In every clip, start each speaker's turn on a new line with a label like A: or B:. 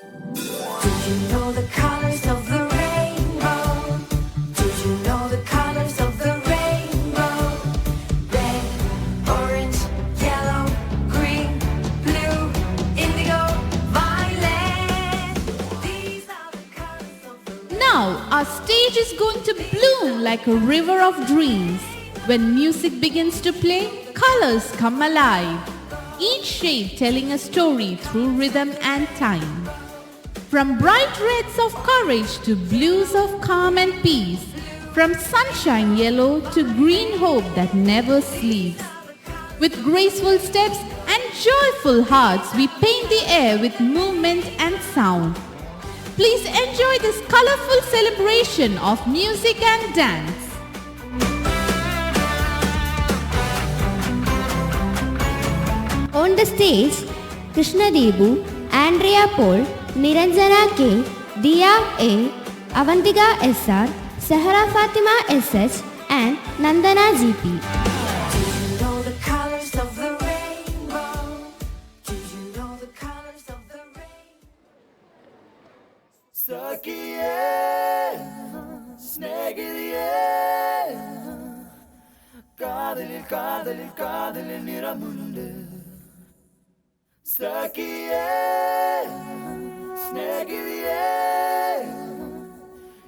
A: Did you know the colors of the rainbow? Did you know the colors of the rainbow? Red, orange, yellow, green, blue, indigo, violet. These are the colors of the rainbow.
B: Now our stage is going to bloom like a river of dreams. When music begins to play, colors come alive. Each shade telling a story through rhythm and time. From bright reds of courage to blues of calm and peace. From sunshine yellow to green hope that never sleeps. With graceful steps and joyful hearts, we paint the air with movement and sound. Please enjoy this colorful celebration of music and dance.
C: On the stage, Krishna Debu, Andrea Paul, Niranjana K, Dia A, Avantika SR, Sahara Fatima SH and Nandana GP.
A: Did you know the colors of the rainbow? Did you know the colors of the rainbow?
D: Sakiye, snagiliye, kadalil niramundu. Sakiye, snagiliye,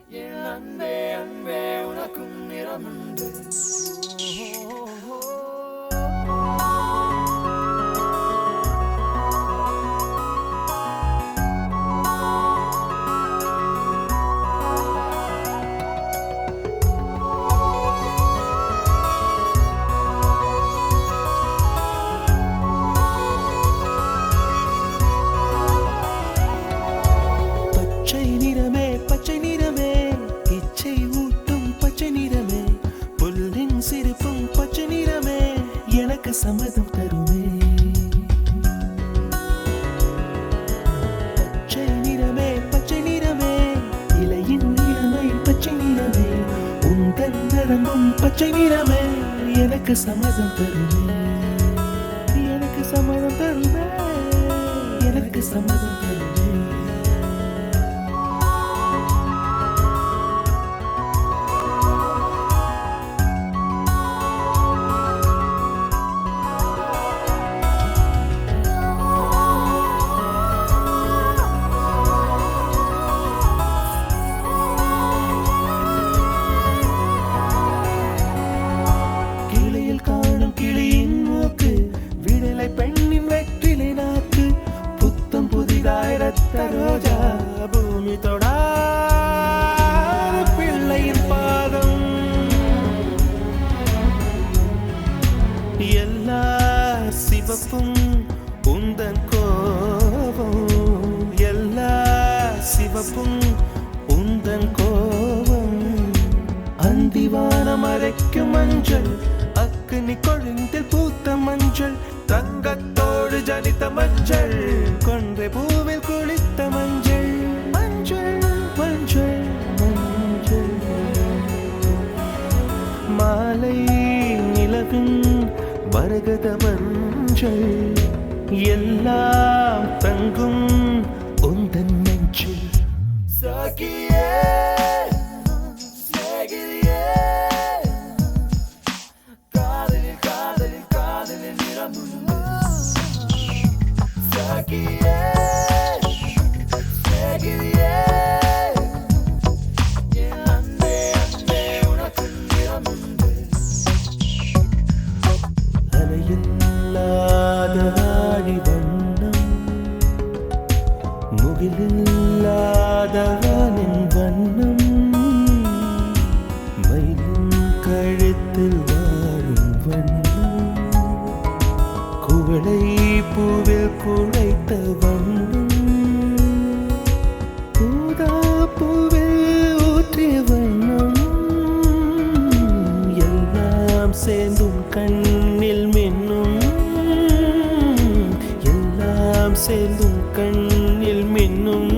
D: yen anbe unakkum niramundu. பச்சை நிறமே இச்சை ஊட்டும் பச்சை நிறமே புல்லின் சிரிப்பும் பச்சை நிறமே எனக்கு சம்மதம் தருமே பச்சை நிறமே இலையின் நிறமை பச்சை நிறமே உந்தன் நரம்பும் பச்சை நிறமே எனக்கு சம்மதம் தருமே எனக்கு சம்மதம் தருமே எனக்கு சம்மதம் தருமே ரோஜா பூமி தொடா பிள்ளையின் பாதம் எல்லா சிவப்பும் உந்தன் கோபம் எல்லா சிவப்பும் உந்தன் கோபம் அந்திவானம் அரைக்கும் மஞ்சள் அக்னி கொழுந்தில் பூத்த மஞ்சள் தங்கத்தோடு ஜனித்த மஞ்சள் கொன்றை பூவில் குளித்த மஞ்சள் மஞ்சள் மஞ்சள் மஞ்சள் மாலை நிலவின் மரகத மஞ்சள் எல்லாம் தங்கும் உந்தன் நெஞ்சில் சாகியே முகிலில்லாதவனின் வண்ணம் மயிலின் கழுத்தில் வாழும் வண்ணம் குவளை பூவில் குழைத்த வண்ணம் ஊதா பூவில் ஊற்றிய வண்ணம் எல்லாம் சேர்ந்தும் கண்ணில் மின்னும் எல்லாம் சேர்ந்தும் கண்ணில் மின்னும்